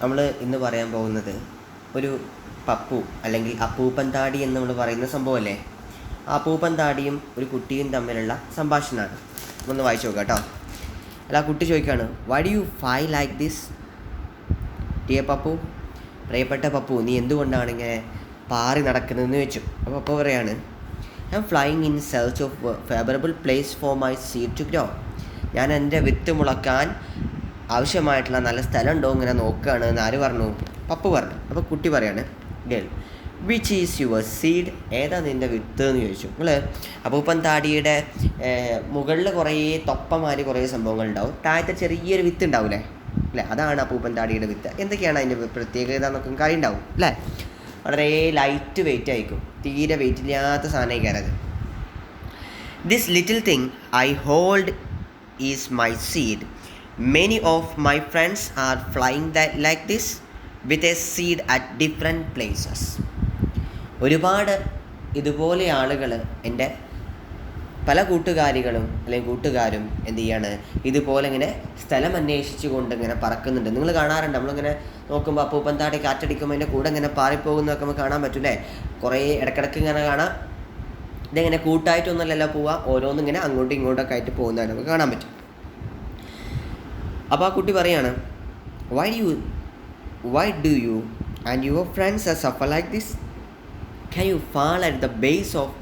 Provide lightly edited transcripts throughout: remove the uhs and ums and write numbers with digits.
നമ്മൾ ഇന്ന് പറയാൻ പോകുന്നത് ഒരു പപ്പു അല്ലെങ്കിൽ അപ്പൂപ്പൻ താടി എന്ന് നമ്മൾ പറയുന്ന സംഭവമല്ലേ. ആ അപ്പൂപ്പൻ താടിയും ഒരു കുട്ടിയും തമ്മിലുള്ള സംഭാഷണമാണ്. ഒന്ന് വായിച്ചു നോക്കാം കേട്ടോ. അല്ല, ആ കുട്ടി ചോദിക്കുകയാണ്, Y do U phi like this dear Pappu? പ്രിയപ്പെട്ട പപ്പു, നീ എന്തുകൊണ്ടാണ് ഇങ്ങനെ പാറി നടക്കുന്നതെന്ന് ചോദിച്ചു. അപ്പോൾ പപ്പു പറയാണ്, I am flying in search of favourable place for my seed to grow. ഞാൻ എൻ്റെ വിത്ത് മുളക്കാൻ ആവശ്യമായിട്ടുള്ള നല്ല സ്ഥലം ഉണ്ടോ ഇങ്ങനെ നോക്കുകയാണ് എന്ന് ആര് പറഞ്ഞു? പപ്പു പറഞ്ഞു. അപ്പോൾ കുട്ടി പറയാണ്, girl which is your seed? ഏതാ നിൻ്റെ വിത്ത് എന്ന് ചോദിച്ചു. നിങ്ങൾ അപ്പൂപ്പൻ താടിയുടെ മുകളിൽ കുറേ തൊപ്പമാര് കുറേ സംഭവങ്ങളുണ്ടാവും, താഴത്തെ ചെറിയൊരു വിത്ത് ഉണ്ടാവില്ലേ അല്ലേ, അതാണ് അപ്പൂപ്പൻ താടിയുടെ വിത്ത്. എന്തൊക്കെയാണ് അതിൻ്റെ പ്രത്യേകത എന്നൊക്കെ കാര്യം ഉണ്ടാവും അല്ലേ. വളരെ ലൈറ്റ് വെയിറ്റ് ആയിരിക്കും, തീരെ വെയിറ്റ് ഇല്ലാത്ത സാധനമായിരിക്കും അത്. This little thing I hold is my seed. Many of my friends are flying that like this with a seed at different places. ഒരുപാട് ഇതുപോലെ ആളുകൾ, എൻ്റെ പല കൂട്ടുകാരികളും അല്ലെങ്കിൽ കൂട്ടുകാരും എന്ത് ചെയ്യാണ്, ഇതുപോലെ ഇങ്ങനെ സ്ഥലം അന്വേഷിച്ചു കൊണ്ട് ഇങ്ങനെ പറക്കുന്നുണ്ട്. നിങ്ങൾ കാണാറുണ്ട്, നമ്മളിങ്ങനെ നോക്കുമ്പോൾ അപ്പൂപ്പൻ താടി കാറ്റടിക്കുമ്പോൾ അതിൻ്റെ കൂടെ ഇങ്ങനെ പാറിപ്പോകുന്നതൊക്കെ നമുക്ക് കാണാൻ പറ്റൂലേ. കുറേ ഇടക്കിടക്ക് ഇങ്ങനെ കാണാം. ഇതെങ്ങനെ കൂട്ടായിട്ടൊന്നുമല്ലല്ലോ പോവുക, ഓരോന്നിങ്ങനെ അങ്ങോട്ടും ഇങ്ങോട്ടൊക്കെ ആയിട്ട് പോകുന്നതാണ് നമുക്ക് കാണാൻ പറ്റും. അപ്പോൾ ആ കുട്ടി പറയാണ്, why do you and your friends are suffer like this? Can you fall at the base of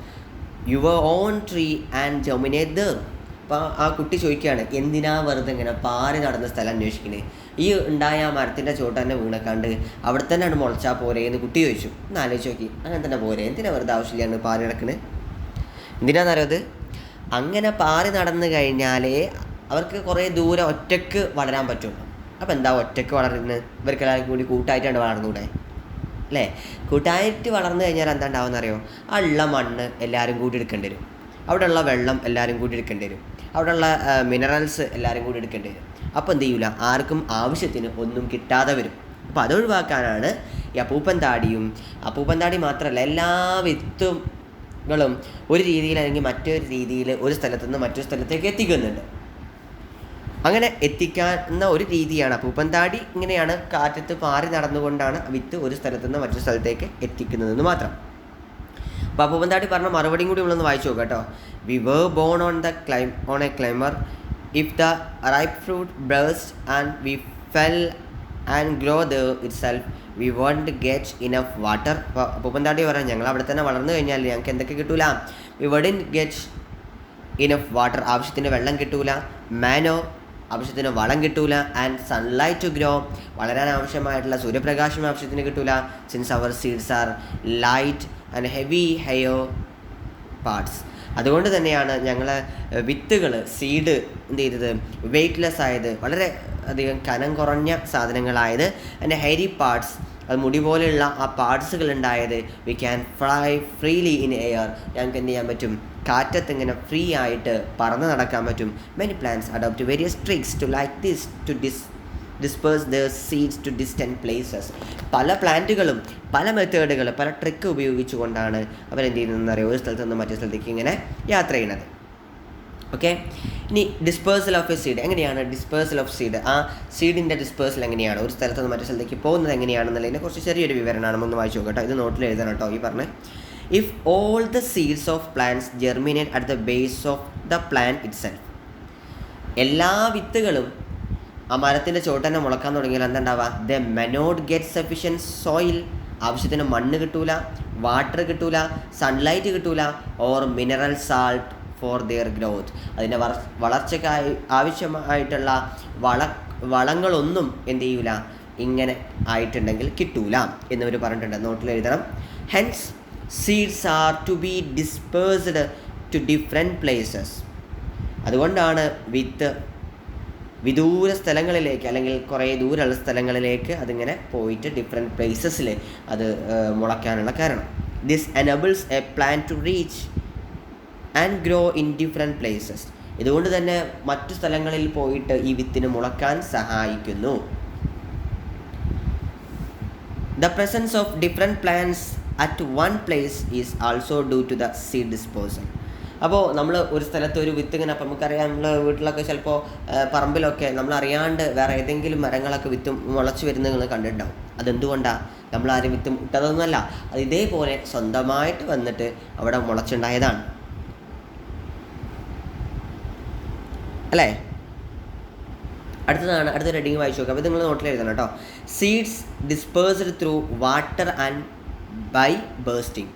your own tree and germinate there? അപ്പോൾ ആ കുട്ടി ചോദിക്കുകയാണ്, എന്തിനാ വെറുതെ ഇങ്ങനെ പാറി നടന്ന സ്ഥലം അന്വേഷിക്കണേ? ഈ ഉണ്ടായ ആ മരത്തിൻ്റെ ചോട്ട് തന്നെ വീണക്കാണ്ട് അവിടെ തന്നെയാണ് മുളച്ചാൽ പോരെ എന്ന് കുട്ടി ചോദിച്ചു. ഒന്ന് ആലോചിച്ച് നോക്കി, അങ്ങനെ തന്നെ പോരെ, എന്തിനാ വെറുതെ ആവശ്യമില്ലാണ്ട് പാറി നടക്കണേ? എന്തിനാണെന്നറിയോ അത്? അങ്ങനെ പാറി നടന്നു കഴിഞ്ഞാലേ അവർക്ക് കുറേ ദൂരം ഒറ്റയ്ക്ക് വളരാൻ പറ്റുള്ളൂ. അപ്പോൾ എന്താ ഒറ്റയ്ക്ക് വളരുന്നത്? ഇവർക്കെല്ലാവർക്കും കൂടി കൂട്ടായിട്ടാണ് വളർന്നൂടെ അല്ലേ? കൂട്ടായിട്ട് വളർന്നു കഴിഞ്ഞാൽ എന്താ ഉണ്ടാവുമെന്ന് അറിയോ? ആ ഉള്ള മണ്ണ് എല്ലാവരും കൂടി എടുക്കേണ്ടി വരും, അവിടെയുള്ള വെള്ളം എല്ലാവരും കൂടി എടുക്കേണ്ടി വരും, അവിടെയുള്ള മിനറൽസ് എല്ലാവരും കൂടി എടുക്കേണ്ടി വരും. അപ്പോൾ എന്ത് ചെയ്യൂല, ആർക്കും ആവശ്യത്തിന് ഒന്നും കിട്ടാതെ വരും. അപ്പോൾ അതൊഴിവാക്കാനാണ് ഈ അപ്പൂപ്പൻ താടി മാത്രമല്ല, എല്ലാ വിത്തുകളും ഒരു രീതിയിൽ അല്ലെങ്കിൽ മറ്റൊരു രീതിയിൽ ഒരു സ്ഥലത്തു നിന്ന് മറ്റൊരു സ്ഥലത്തേക്ക് എത്തിക്കുന്നുണ്ട്. അങ്ങനെ എത്തിക്കാവുന്ന ഒരു രീതിയാണ് അപ്പൂപ്പൻ താടി. ഇങ്ങനെയാണ് കാറ്റത്ത് പാറി നടന്നുകൊണ്ടാണ് വിത്ത് ഒരു സ്ഥലത്തു നിന്ന് മറ്റൊരു സ്ഥലത്തേക്ക് എത്തിക്കുന്നതെന്ന് മാത്രം. അപ്പോൾ അപ്പൂപ്പൻ താടി പറഞ്ഞ മറുപടിയും കൂടി നമ്മളൊന്ന് വായിച്ചു നോക്കാം കേട്ടോ. We were born on a climber. If the ripe fruit burst and we fell and grow the it self we won't get enough water. അപ്പോൾ അപ്പൂപ്പൻ താടി പറയാം, ഞങ്ങൾ അവിടെ തന്നെ വളർന്നു കഴിഞ്ഞാൽ ഞങ്ങൾക്ക് എന്തൊക്കെ കിട്ടൂല? വി വോണ്ടന്റ് ഗെറ്റ് ഇനഫ് വാട്ടർ, ആവശ്യത്തിന് വെള്ളം കിട്ടൂല. മാനോ, ആവശ്യത്തിന് വളം കിട്ടൂല. ആൻഡ് സൺലൈറ്റ് ടു ഗ്രോ, വളരാൻ ആവശ്യമായിട്ടുള്ള സൂര്യപ്രകാശം ആവശ്യത്തിന് കിട്ടൂല. Since our seeds are light and heavy hairy parts. അതുകൊണ്ട് തന്നെയാണ് ഞങ്ങൾ വിത്തുകൾ, സീഡ് എന്ത് ചെയ്തത്, വെയ്റ്റ്ലെസ് ആയത്, വളരെ അധികം കനം കുറഞ്ഞ സാധനങ്ങളായത്. ആൻഡ് ഹെയറി പാർട്സ്, അത് മുടി പോലെയുള്ള ആ പാർട്സുകൾ ഉണ്ടായത്. We can fly freely in air, ഞങ്ങൾക്ക് എന്ത് ചെയ്യാൻ പറ്റും, കാറ്റത്ത് ഇങ്ങനെ ഫ്രീ ആയിട്ട് പറന്ന് നടക്കാൻ പറ്റും. Many plants adopt various tricks to like this to disperse the seeds to distant places. പല പ്ലാന്റുകളും പല മെത്തേഡുകൾ, പല ട്രിക്ക് ഉപയോഗിച്ചുകൊണ്ടാണ് അവരെന്ത് ചെയ്യുന്നതെന്ന് അറിയാം, ഒരു സ്ഥലത്ത് നിന്ന് മറ്റേ സ്ഥലത്തേക്ക് ഇങ്ങനെ യാത്ര ചെയ്യുന്നത്. ഓക്കെ, ഇനി ഡിസ്പേഴ്സൽ ഓഫ് എ സീഡ് എങ്ങനെയാണ്? ഡിസ്പേഴ്സൽ ഓഫ് സീഡ്, ആ സീഡിൻ്റെ ഡിസ്പേഴ്സൽ എങ്ങനെയാണ്, ഒരു സ്ഥലത്ത് നിന്ന് മറ്റേ സ്ഥലത്തേക്ക് പോകുന്നത് എങ്ങനെയാണെന്നുള്ളതിനെ കുറച്ച് ചെറിയൊരു വിവരണമാണ്. ഒന്ന് വായിച്ചു നോക്കട്ടോ, ഇത് നോട്ടിൽ എഴുതണം കേട്ടോ. ഈ പറഞ്ഞ്, if all the seeds of plants germinate at the base of the plant it self. എല്ലാ വിത്തുകളും ആ മരത്തിൻ്റെ ചോട്ട് തന്നെ മുളക്കാൻ തുടങ്ങിയാൽ എന്താ ഉണ്ടാവുക? They may not get sufficient soil, ആവശ്യത്തിന് മണ്ണ് കിട്ടൂല, വാട്ടർ കിട്ടൂല, സൺലൈറ്റ് കിട്ടൂല, or mineral salt for their growth. അതിൻ്റെ വളർച്ചയ്ക്കായി ആവശ്യമായിട്ടുള്ള വളങ്ങളൊന്നും എന്ത് ചെയ്യൂല, ഇങ്ങനെ ആയിട്ടുണ്ടെങ്കിൽ കിട്ടൂല എന്നിവർ പറഞ്ഞിട്ടുണ്ട്. നോട്ടിൽ എഴുതണം. Hence seeds are to be dispersed to different places. അതുകൊണ്ടാണ് വിത്ത് വിദൂര സ്ഥലങ്ങളിലേക്ക് അല്ലെങ്കിൽ കുറേ ദൂരമുള്ള സ്ഥലങ്ങളിലേക്ക് അതിങ്ങനെ പോയിട്ട് ഡിഫറെൻറ്റ് പ്ലേസസിൽ അത് മുളയ്ക്കാനുള്ള കാരണം. This enables a plant to reach and grow in different places. ഇതുകൊണ്ട് തന്നെ മറ്റു സ്ഥലങ്ങളിൽ പോയിട്ട് ഈ വിത്തിന് മുളക്കാൻ സഹായിക്കുന്നു. The presence of different plants at one place is also due to the seed disposal. അപ്പോൾ നമ്മൾ ഒരു സ്ഥലത്ത് ഒരു വിത്ത് ഇങ്ങനെ, അപ്പം നമുക്കറിയാം നമ്മൾ വീട്ടിലൊക്കെ ചിലപ്പോൾ പറമ്പിലൊക്കെ നമ്മളറിയാണ്ട് വേറെ ഏതെങ്കിലും മരങ്ങളൊക്കെ വിത്ത് മുളച്ച് വരുന്നത് നിങ്ങൾ കണ്ടിട്ടുണ്ടാവും. അതെന്തുകൊണ്ടാണ്? നമ്മളാരും വിത്ത് ഇട്ടതൊന്നുമല്ല, അത് ഇതേപോലെ സ്വന്തമായിട്ട് വന്നിട്ട് അവിടെ മുളച്ചുണ്ടായതാണ് അല്ലേ? അടുത്ത റെഡിങ് വായിച്ചു നോക്കാം. അപ്പോൾ നിങ്ങൾ നോട്ടിൽ എഴുതണം കേട്ടോ. Seeds dispersed through water and by bursting.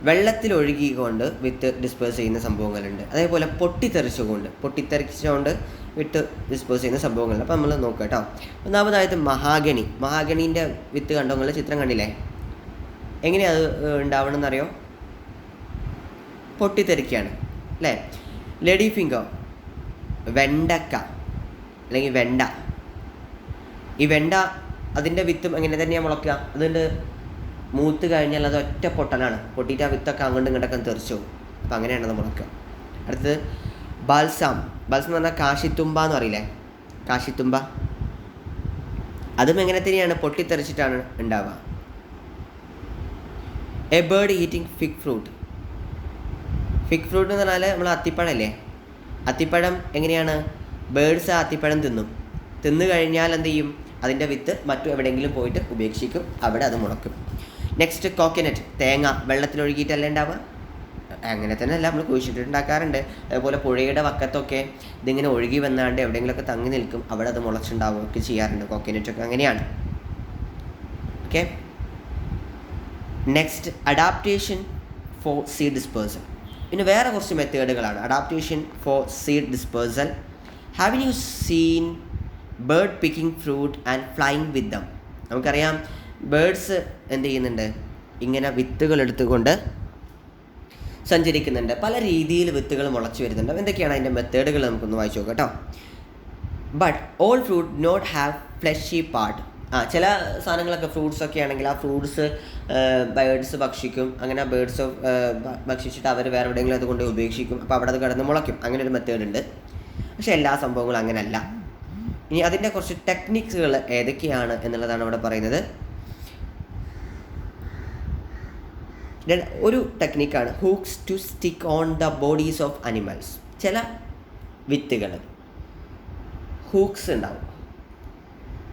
വെള്ളത്തിലൊഴുകിക്കൊണ്ട് വിത്ത് ഡിസ്പേഴ്സ് ചെയ്യുന്ന സംഭവങ്ങളുണ്ട്. അതേപോലെ പൊട്ടിത്തെറിച്ചുകൊണ്ട് വിത്ത് ഡിസ്പേഴ്സ് ചെയ്യുന്ന സംഭവങ്ങളുണ്ട്. അപ്പോൾ നമ്മൾ നോക്കാം കേട്ടോ. ഒന്നാമതായത് മഹാഗണീൻ്റെ വിത്ത് കണ്ടോ? നിങ്ങൾ ചിത്രം കണ്ടില്ലേ? എങ്ങനെയാണ് അത് ഉണ്ടാവണമെന്നറിയോ? പൊട്ടിത്തെറിക്കുകയാണ് അല്ലേ? ലേഡി ഫിംഗർ, വെണ്ടക്ക അല്ലെങ്കിൽ വെണ്ട. ഈ വെണ്ട അതിൻ്റെ വിത്തും എങ്ങനെ തന്നെയാണ് മുളയ്ക്കുക? അതുകൊണ്ട് മൂത്ത് കഴിഞ്ഞാൽ അത് ഒറ്റ പൊട്ടലാണ്, പൊട്ടിയിട്ട് ആ വിത്തൊക്കെ അങ്ങോട്ടും ഇങ്ങോട്ടൊക്കെ തെറിച്ചു പോകും. അപ്പോൾ അങ്ങനെയാണ് അത് മുളയ്ക്കുക. അടുത്തത് ബാൽസാം എന്ന് പറഞ്ഞാൽ കാശിത്തുമ്പ എന്ന് പറയില്ലേ? കാശിത്തുമ്പ അതും എങ്ങനെ തന്നെയാണ്? പൊട്ടിത്തെറിച്ചിട്ടാണ് ഉണ്ടാവുക. A bird eating fig fruit എന്ന് പറഞ്ഞാൽ നമ്മൾ അത്തിപ്പഴമല്ലേ? അത്തിപ്പഴം എങ്ങനെയാണ്? ബേർഡ്സ് ആ അത്തിപ്പഴം തിന്നു കഴിഞ്ഞാൽ എന്ത് ചെയ്യും? അതിൻ്റെ വിത്ത് മറ്റു എവിടെയെങ്കിലും പോയിട്ട് ഉപേക്ഷിക്കും, അവിടെ അത് മുളക്കും. നെക്സ്റ്റ് കോക്കനട്ട്, തേങ്ങ വെള്ളത്തിലൊഴുകിയിട്ടല്ലേ ഉണ്ടാവുക? അങ്ങനെ തന്നെ അല്ല, നമ്മൾ കുഴിച്ചിട്ടുണ്ടാക്കാറുണ്ട്. അതേപോലെ പുഴയുടെ വക്കത്തൊക്കെ ഇതിങ്ങനെ ഒഴുകി വന്നാണ്ട് എവിടെയെങ്കിലുമൊക്കെ തങ്ങി നിൽക്കും, അവിടെ അത് മുളച്ചുണ്ടാവുകയൊക്കെ ചെയ്യാറുണ്ട്. കോക്കനറ്റൊക്കെ അങ്ങനെയാണ്. Okay. Next adaptation for seed dispersal. പിന്നെ വേറെ കുറച്ച് മെത്തേഡുകളാണ്. Adaptation for seed dispersal. Have you seen bird picking fruit and flying with them? നമുക്കറിയാം ബേർഡ്സ് എന്ത് ചെയ്യുന്നുണ്ട്? ഇങ്ങനെ വിത്തുകൾ എടുത്തുകൊണ്ട് സഞ്ചരിക്കുന്നുണ്ട്. പല രീതിയിൽ വിത്തുകൾ മുളച്ചു വരുന്നുണ്ട്. എന്തൊക്കെയാണ് അതിൻ്റെ മെത്തേഡുകൾ? നമുക്കൊന്ന് വായിച്ചു നോക്കാം കേട്ടോ. But all fruit not have fleshy part. ചില സാധനങ്ങളൊക്കെ ഫ്രൂട്ട്സൊക്കെ ആണെങ്കിൽ ആ ഫ്രൂട്ട്സ് ബേർഡ്സ് ഭക്ഷിക്കും. അങ്ങനെ ആ ബേർഡ്സ് ഭക്ഷിച്ചിട്ട് അവർ വേറെ എവിടെയെങ്കിലും അതുകൊണ്ട് ഉപേക്ഷിക്കും. അപ്പോൾ അവിടെ അത് കിടന്ന് മുളയ്ക്കും. അങ്ങനെ ഒരു മെത്തേഡ് ഉണ്ട്. പക്ഷേ എല്ലാ സംഭവങ്ങളും അങ്ങനെയല്ല. ഇനി അതിൻ്റെ കുറച്ച് ടെക്നിക്സുകൾ ഏതൊക്കെയാണ് എന്നുള്ളതാണ് ഇവിടെ പറയുന്നത്. ഒരു ടെക്നിക്കാണ് hooks to stick on the bodies of animals. ചില വിത്തുകൾ ഹൂക്സ് ഉണ്ടാവും.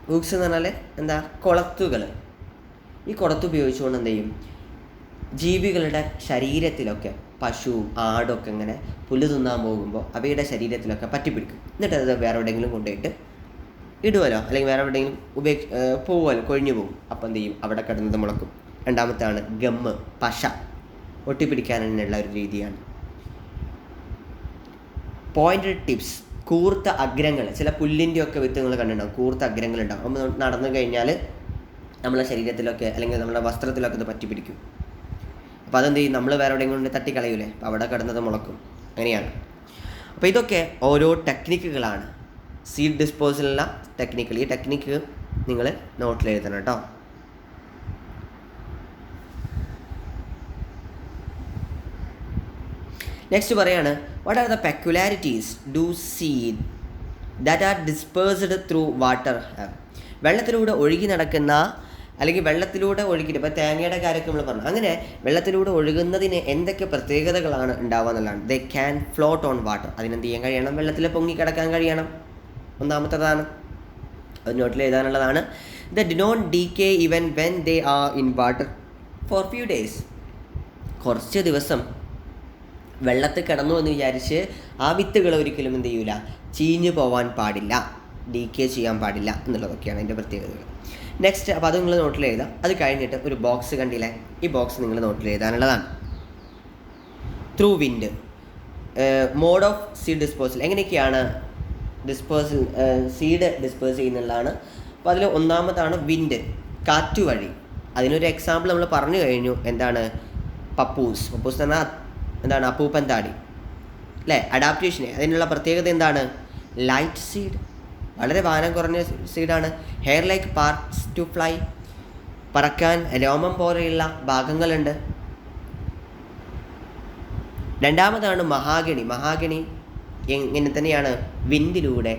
ഹൂക്സ് എന്ന് പറഞ്ഞാൽ എന്താ? കുളത്തുകൾ. ഈ കുളത്ത് ഉപയോഗിച്ചുകൊണ്ട് എന്ത് ചെയ്യും? ജീവികളുടെ ശരീരത്തിലൊക്കെ, പശു ആടൊക്കെ ഇങ്ങനെ പുല്ല് തിന്നാൻ പോകുമ്പോൾ അവയുടെ ശരീരത്തിലൊക്കെ പറ്റിപ്പിടിക്കും. എന്നിട്ട് അത് വേറെ എവിടെയെങ്കിലും കൊണ്ടുപോയിട്ട് ഇടുമല്ലോ, അല്ലെങ്കിൽ വേറെ എവിടെയെങ്കിലും പോകുമല്ലോ, കൊഴിഞ്ഞു പോകും. അപ്പോൾ എന്ത് ചെയ്യും? അവിടെ കിടന്നത് മുളക്കും. രണ്ടാമത്താണ് ഗമ്മ്, പശ ഒട്ടിപ്പിടിക്കാനുള്ള ഒരു രീതിയാണ്. പോയിൻറ്റഡ് ടിപ്സ്, കൂർത്ത അഗ്രങ്ങൾ. ചില പുല്ലിൻ്റെ ഒക്കെ വിത്തുകൾ കണ്ടിട്ടുണ്ടാവും, കൂർത്ത അഗ്രങ്ങളുണ്ടാവും. അപ്പോൾ നടന്നു കഴിഞ്ഞാൽ നമ്മളെ ശരീരത്തിലൊക്കെ അല്ലെങ്കിൽ നമ്മുടെ വസ്ത്രത്തിലൊക്കെ ഇത് പറ്റിപ്പിടിക്കും. അപ്പോൾ അതെന്ത് ചെയ്യും? നമ്മൾ വേറെ എവിടെയെങ്കിലും കൊണ്ട് തട്ടിക്കളയൂലേ, അപ്പോൾ അവിടെ കിടന്നത് മുളക്കും. അങ്ങനെയാണ്. അപ്പോൾ ഇതൊക്കെ ഓരോ ടെക്നിക്കുകളാണ്, സീഡ് ഡിസ്പോസലുള്ള ടെക്നിക്കൽ. ഈ ടെക്നിക്ക് നിങ്ങൾ നോട്ടിൽ എഴുതണം കേട്ടോ. നെക്സ്റ്റ് പറയാണ്, what are the peculiarities do seed that are dispersed through water have? വെള്ളത്തിലൂടെ ഒഴുകി നടക്കുന്ന അല്ലെങ്കിൽ വെള്ളത്തിലൂടെ ഒഴുകിയിട്ട്, ഇപ്പോൾ തേങ്ങയുടെ കാര്യമൊക്കെ നമ്മൾ പറഞ്ഞു, അങ്ങനെ വെള്ളത്തിലൂടെ ഒഴുകുന്നതിന് എന്തൊക്കെ പ്രത്യേകതകളാണ് ഉണ്ടാവുക എന്നുള്ളതാണ്. They can float on water. അതിനെന്ത് ചെയ്യാൻ കഴിയണം? വെള്ളത്തിൽ പൊങ്ങിക്കിടക്കാൻ കഴിയണം. ഒന്നാമത്തതാണ്, അത് നോട്ടിൽ എഴുതാനുള്ളതാണ്. They do not decay even when they are in water for few days. കുറച്ച് ദിവസം വെള്ളത്തിൽ കിടന്നു എന്ന് വിചാരിച്ച് ആ വിത്തുകൾ ഒരിക്കലും എന്ത് ചെയ്യൂല? ചീഞ്ഞു പോവാൻ പാടില്ല, ഡീകേ ചെയ്യാൻ പാടില്ല എന്നുള്ളതൊക്കെയാണ് അതിൻ്റെ പ്രത്യേകതകൾ. നെക്സ്റ്റ്, അപ്പോൾ അത് നിങ്ങൾ നോട്ടിൽ എഴുതാം. അത് കഴിഞ്ഞിട്ട് ഒരു ബോക്സ് കണ്ടില്ലേ? ഈ ബോക്സ് നിങ്ങൾ നോട്ടിൽ എഴുതാനുള്ളതാണ്. Through wind, mode of seed disposal. എങ്ങനെയൊക്കെയാണ് സീഡ് ഡിസ്പേഴ്സ് ചെയ്യുന്നുള്ളതാണ്. അപ്പോൾ അതിൽ ഒന്നാമതാണ് വിൻഡ്, കാറ്റ് വഴി. അതിനൊരു എക്സാമ്പിൾ നമ്മൾ പറഞ്ഞു കഴിഞ്ഞു. എന്താണ്? പപ്പൂസ് എന്ന് പറഞ്ഞാൽ എന്താണ്? അപ്പൂപ്പൻ താടി അല്ലേ? അഡാപ്റ്റേഷന് അതിനുള്ള പ്രത്യേകത എന്താണ്? ലൈറ്റ് സീഡ്, വളരെ ഭാരം കുറഞ്ഞ സീഡാണ്. Hair like parts to fly, പറക്കാൻ രോമം പോലെയുള്ള ഭാഗങ്ങളുണ്ട്. രണ്ടാമതാണ് മഹാഗണി ഇങ്ങനെ തന്നെയാണ്, വിൻഡിലൂടെ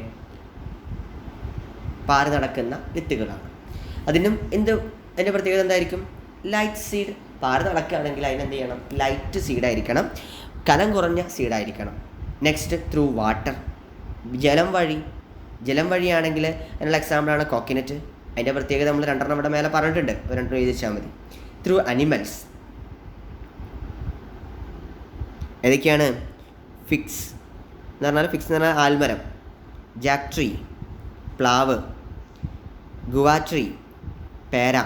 പാറി നടക്കുന്ന വിത്തുകളാണ്. അതിൻ്റെ പ്രത്യേകത എന്തായിരിക്കും? Light seed. പാറി നടക്കുകയാണെങ്കിൽ അതിനെന്ത് ചെയ്യണം? ലൈറ്റ് സീഡായിരിക്കണം. കനം കുറഞ്ഞ സീഡായിരിക്കണം. നെക്സ്റ്റ് ത്രൂ വാട്ടർ, ജലം വഴിയാണെങ്കിൽ അതിനുള്ള എക്സാമ്പിളാണ് കോക്കനറ്റ്. അതിൻ്റെ പ്രത്യേകത നമ്മൾ 2 ഇവിടെ മേലെ പറഞ്ഞിട്ടുണ്ട്, 2 എഴുതി വെച്ചാൽ മതി. ത്രൂ അനിമൽസ് ഏതൊക്കെയാണ്? ഫിക്സ് എന്ന് പറഞ്ഞാൽ ആൽമരം, ജാക്ക് ട്രീ, പ്ലാവ്, ഗുവാ ട്രീ, പേര,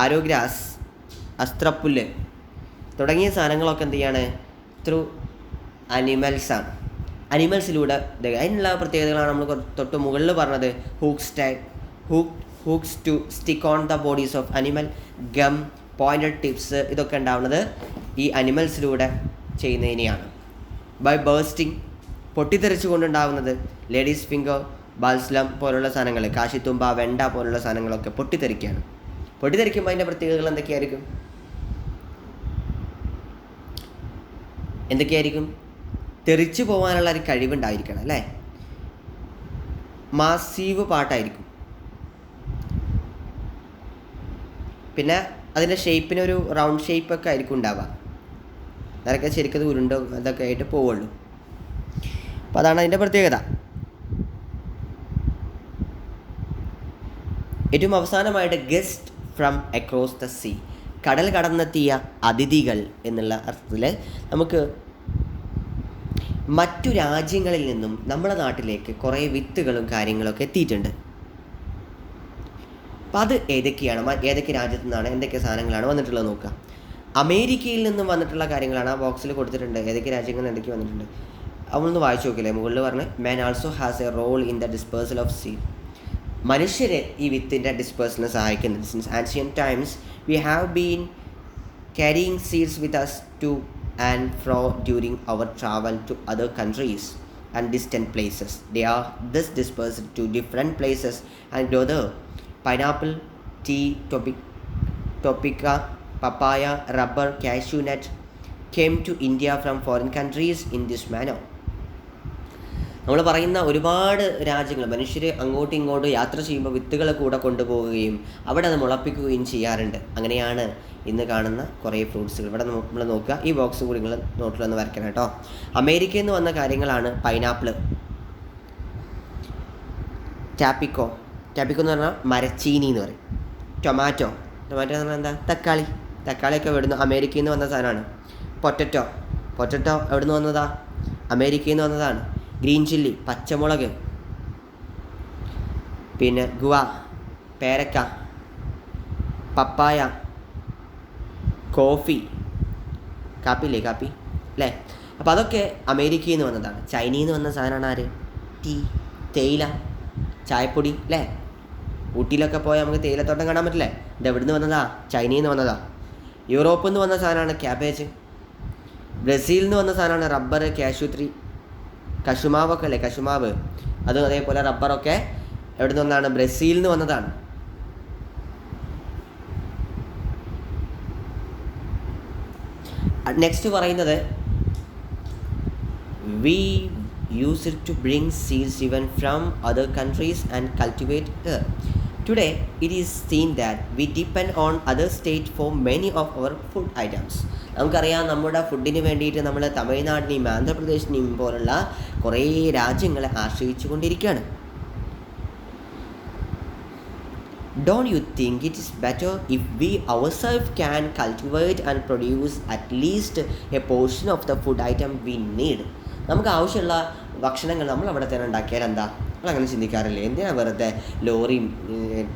ആരോഗ്രാസ്, അസ്ത്രപ്പുല്ല് തുടങ്ങിയ സാധനങ്ങളൊക്കെ എന്ത് ചെയ്യാണ്? ത്രൂ അനിമൽസാണ്. അനിമൽസിലൂടെ അതിനുള്ള പ്രത്യേകതകളാണ് നമ്മൾ തൊട്ട് മുകളിൽ പറഞ്ഞത്. Hooks to stick on the bodies of animal, gum, pointed tips, ഇതൊക്കെ ഉണ്ടാവുന്നത് ഈ അനിമൽസിലൂടെ ചെയ്യുന്നതിനെയാണ്. ബൈ ബേഴ്സ്റ്റിംഗ്, പൊട്ടിത്തെറിച്ചു കൊണ്ടുണ്ടാകുന്നത്. ലേഡീസ് ഫിംഗർ, ബാൽസ്ലം പോലുള്ള സാധനങ്ങൾ, കാശിത്തുമ്പ, വെണ്ട പോലുള്ള സാധനങ്ങളൊക്കെ പൊട്ടിത്തെറിക്കുകയാണ്. പൊട്ടിത്തെറിക്കുമ്പോൾ അതിൻ്റെ പ്രത്യേകതകൾ എന്തൊക്കെയായിരിക്കും? തെറിച്ചു പോകാനുള്ള ഒരു കഴിവുണ്ടായിരിക്കണം അല്ലേ? മാസീവ് പാട്ടായിരിക്കും. പിന്നെ അതിൻ്റെ ഷേപ്പിനൊരു റൗണ്ട് ഷേപ്പൊക്കെ ആയിരിക്കും ഉണ്ടാവുക. അതൊക്കെ ശരിക്കും ഉരുണ്ടോ അതൊക്കെ ആയിട്ട് പോവുള്ളൂ. അപ്പോൾ അതാണ് അതിൻ്റെ പ്രത്യേകത. ഏറ്റവും അവസാനമായിട്ട് guest from across the sea, കടൽ കടന്നെത്തിയ അതിഥികൾ എന്നുള്ള അർത്ഥത്തിൽ നമുക്ക് മറ്റു രാജ്യങ്ങളിൽ നിന്നും നമ്മുടെ നാട്ടിലേക്ക് കുറേ വിത്തുകളും കാര്യങ്ങളൊക്കെ എത്തിയിട്ടുണ്ട്. അപ്പം അത് ഏതൊക്കെ രാജ്യത്തു നിന്നാണ്, എന്തൊക്കെ സാധനങ്ങളാണ് വന്നിട്ടുള്ളത് നോക്കുക. അമേരിക്കയിൽ നിന്നും വന്നിട്ടുള്ള കാര്യങ്ങളാണ് ആ ബോക്സിൽ കൊടുത്തിട്ടുണ്ട്. ഏതൊക്കെ രാജ്യങ്ങളിൽ എന്തൊക്കെ വന്നിട്ടുണ്ട് അവളൊന്ന് വായിച്ചു നോക്കില്ലേ. മുകളിൽ പറഞ്ഞ് man also has a role in the dispersal of seed. മനുഷ്യരെ ഈ വിത്തിൻ്റെ ഡിസ്പേഴ്സലിനെ സഹായിക്കുന്നത്. Since ancient times we have been carrying seeds with us to and fro during our travel to other countries and distant places. They are thus dispersed to different places and grow there. Pineapple, tea, topica, papaya, rubber, cashew nut came to India from foreign countries in this manner. നമ്മൾ പറയുന്ന ഒരുപാട് രാജ്യങ്ങൾ മനുഷ്യർ അങ്ങോട്ടും ഇങ്ങോട്ടും യാത്ര ചെയ്യുമ്പോൾ വിത്തുകൾ കൂടെ കൊണ്ടുപോവുകയും അവിടെ അത് മുളപ്പിക്കുകയും ചെയ്യാറുണ്ട്. അങ്ങനെയാണ് ഇന്ന് കാണുന്ന കുറേ ഫ്രൂട്ട്സുകൾ. ഇവിടെ നമ്മൾ നോക്കുക, ഈ ബോക്സും കൂടി നിങ്ങൾ നോട്ടിലൊന്ന് വരയ്ക്കണം കേട്ടോ. അമേരിക്കയിൽ നിന്ന് വന്ന കാര്യങ്ങളാണ് പൈനാപ്പിൾ, ടാപ്പിക്കോ എന്ന് പറഞ്ഞാൽ മരച്ചീനി എന്ന് പറയും. ടൊമാറ്റോ എന്ന് പറഞ്ഞാൽ എന്താ? തക്കാളിയൊക്കെ എവിടുന്ന്? അമേരിക്കയിൽ നിന്ന് വന്ന സാധനമാണ്. പൊറ്ററ്റോ എവിടുന്ന് വന്നതാ? അമേരിക്കയിൽ നിന്ന് വന്നതാണ്. ഗ്രീൻ ചില്ലി, പച്ചമുളക്, പിന്നെ ഗുവ, പേരക്ക, പപ്പായ, കാപ്പി അല്ലേ? അപ്പോൾ അതൊക്കെ അമേരിക്കയിൽ നിന്ന് വന്നതാണ്. ചൈനയിൽ നിന്ന് വന്ന സാധനമാണ് ആര്? ടീ, തേയില, ചായപ്പൊടി അല്ലേ? ഊട്ടിയിലൊക്കെ പോയാൽ നമുക്ക് തേയിലത്തോട്ടം കാണാൻ പറ്റില്ലേ? ഇത് എവിടെ നിന്ന് വന്നതാ? ചൈനയിൽ നിന്ന് വന്നതാ. യൂറോപ്പിൽ നിന്ന് വന്ന സാധനമാണ് ക്യാബേജ്. ബ്രസീലിൽ നിന്ന് വന്ന സാധനമാണ് റബ്ബർ, കശുമാവൊക്കെ അല്ലേ? കശുമാവ് അതും അതേപോലെ റബ്ബറൊക്കെ എവിടെ നിന്ന് വന്നതാണ്? ബ്രസീലിൽ നിന്ന് വന്നതാണ്. നെക്സ്റ്റ് പറയുന്നത് V use it to bring seeds even from other countries and cultivate here. Today it is seen that we depend on other states for many of our food items. നമുക്കറിയാം, നമ്മുടെ ഫുഡിന് വേണ്ടിയിട്ട് നമ്മൾ തമിഴ്നാടിനെയും ആന്ധ്രാപ്രദേശിനെയും പോലുള്ള കുറേ രാജ്യങ്ങളെ ആശ്രയിച്ചു കൊണ്ടിരിക്കുകയാണ്. Don't you think it is better if we ourselves can cultivate and produce at least a portion of the food item we need? നമുക്ക് ആവശ്യമുള്ള ഭക്ഷണങ്ങൾ നമ്മൾ അവിടെ തന്നെ ഉണ്ടാക്കിയാൽ എന്താ? നമ്മളങ്ങനെ ചിന്തിക്കാറില്ലേ? എന്തിനാണ് വെറുതെ ലോറിയും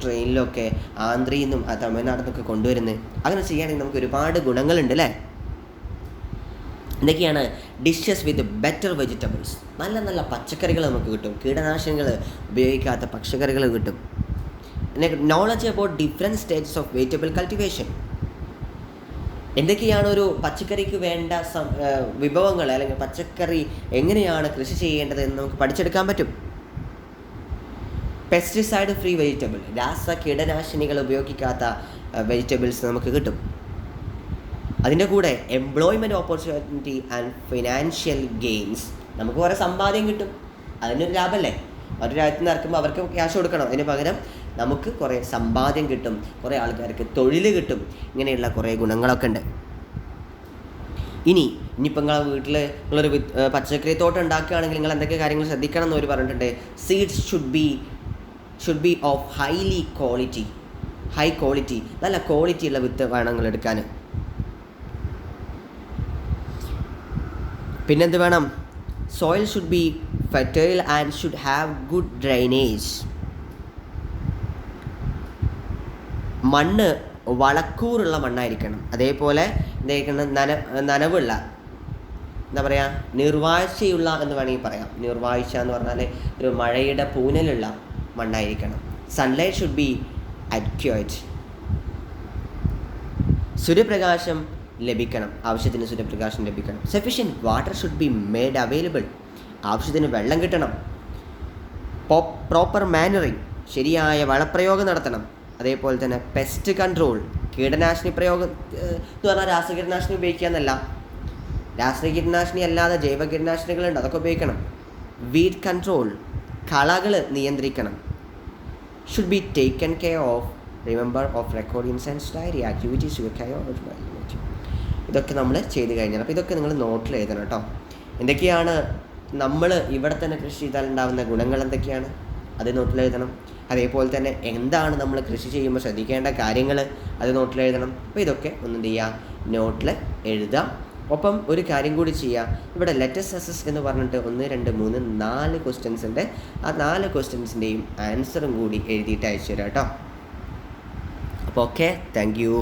ട്രെയിനിലൊക്കെ ആന്ധ്രയിൽ നിന്നും തമിഴ്നാട്ടിൽ നിന്നൊക്കെ കൊണ്ടുവരുന്നത്? അങ്ങനെ ചെയ്യുകയാണെങ്കിൽ നമുക്ക് ഒരുപാട് ഗുണങ്ങളുണ്ട് അല്ലേ? എന്തൊക്കെയാണ്? ഡിഷസ് വിത്ത് ബെറ്റർ വെജിറ്റബിൾസ്, നല്ല നല്ല പച്ചക്കറികൾ നമുക്ക് കിട്ടും. കീടനാശിനികൾ ഉപയോഗിക്കാത്ത പച്ചക്കറികൾ കിട്ടും. പിന്നെ knowledge about different stages of vegetable cultivation. എന്തൊക്കെയാണ് ഒരു പച്ചക്കറിക്ക് വേണ്ട വിഭവങ്ങൾ, അല്ലെങ്കിൽ പച്ചക്കറി എങ്ങനെയാണ് കൃഷി ചെയ്യേണ്ടത് എന്ന് നമുക്ക് പഠിച്ചെടുക്കാൻ പറ്റും. പെസ്റ്റിസൈഡ് ഫ്രീ വെജിറ്റബിൾ, കീടനാശിനികൾ ഉപയോഗിക്കാത്ത വെജിറ്റബിൾസ് നമുക്ക് കിട്ടും. അതിൻ്റെ കൂടെ employment opportunity and financial gains, നമുക്ക് കുറേ സമ്പാദ്യം കിട്ടും. അതിനൊരു ലാഭമല്ലേ? മറ്റൊരു രാജ്യത്ത് നിന്ന് ഇറക്കുമ്പോൾ അവർക്ക് ക്യാഷ് കൊടുക്കണം, അതിന് പകരം നമുക്ക് കുറേ സമ്പാദ്യം കിട്ടും, കുറേ ആൾക്കാർക്ക് തൊഴിൽ കിട്ടും. ഇങ്ങനെയുള്ള കുറേ ഗുണങ്ങളൊക്കെ ഉണ്ട്. ഇനി ഇനിയിപ്പോൾ നിങ്ങളെ വീട്ടിൽ നിങ്ങളൊരു പച്ചക്കറി തോട്ടം ഉണ്ടാക്കുകയാണെങ്കിൽ നിങ്ങൾ എന്തൊക്കെ കാര്യങ്ങൾ ശ്രദ്ധിക്കണം എന്ന് അവർ പറഞ്ഞിട്ടുണ്ട്. Seeds should be of high quality, നല്ല ക്വാളിറ്റി ഉള്ള വിത്ത് വേണം നിങ്ങൾ എടുക്കാൻ. പിന്നെന്ത് വേണം? Soil should be fertile and should have good drainage. മണ്ണ് വളക്കൂറുള്ള മണ്ണായിരിക്കണം. അതേപോലെ എന്തായിരിക്കണം? നനവുള്ള, എന്താ പറയുക, നീർവാഴ്ചയുള്ള എന്ന് വേണമെങ്കിൽ പറയാം. നീർവാഴ്ച എന്ന് പറഞ്ഞാൽ ഒരു മഴയുടെ പൂനലുള്ള മണ്ണായിരിക്കണം. Sunlight should be accurate. സൂര്യപ്രകാശം ലഭിക്കണം, ആവശ്യത്തിന് സൂര്യപ്രകാശം ലഭിക്കണം. Sufficient water should be made available. ആവശ്യത്തിന് വെള്ളം കിട്ടണം. പ്രോപ്പർ മാനറിങ്, ശരിയായ വളപ്രയോഗം നടത്തണം. അതേപോലെ തന്നെ പെസ്റ്റ് കൺട്രോൾ, കീടനാശിനി പ്രയോഗം എന്ന് പറഞ്ഞാൽ രാസകീടനാശിനി ഉപയോഗിക്കുക എന്നല്ല. രാസകീടനാശിനി അല്ലാതെ ജൈവ കീടനാശിനികളുണ്ട്, അതൊക്കെ ഉപയോഗിക്കണം. വീഡ് കൺട്രോൾ, കളകൾ നിയന്ത്രിക്കണം. Should be taken care of. Remember of record in sense diary activities you care of. ഇതൊക്കെ നമ്മൾ ചെയ്ത് കഴിഞ്ഞാൽ, അപ്പോൾ ഇതൊക്കെ നിങ്ങൾ നോട്ടിൽ എഴുതണം കേട്ടോ. എന്തൊക്കെയാണ് നമ്മൾ ഇവിടെ തന്നെ കൃഷി ചെയ്താൽ ഉണ്ടാകുന്ന ഗുണങ്ങൾ എന്തൊക്കെയാണ്, അത് നോട്ടിൽ എഴുതണം. അതേപോലെ തന്നെ എന്താണ് നമ്മൾ കൃഷി ചെയ്യുമ്പോൾ ശ്രദ്ധിക്കേണ്ട കാര്യങ്ങൾ, അത് നോട്ടിൽ എഴുതണം. അപ്പോൾ ഇതൊക്കെ ഒന്നും ചെയ്യുക, നോട്ടിൽ എഴുതാം. ഒപ്പം ഒരു കാര്യം കൂടി ചെയ്യുക, ഇവിടെ ലെറ്റസ് അസസ് എന്ന് പറഞ്ഞിട്ട് 1, 2, 3, 4 ക്വസ്റ്റ്യൻസ് ഉണ്ട്. ആ 4 ക്വസ്റ്റ്യൻസിൻ്റെയും ആൻസറും കൂടി എഴുതിയിട്ട് അയച്ചു തരാം കേട്ടോ. അപ്പോൾ ഓക്കെ, താങ്ക് യു.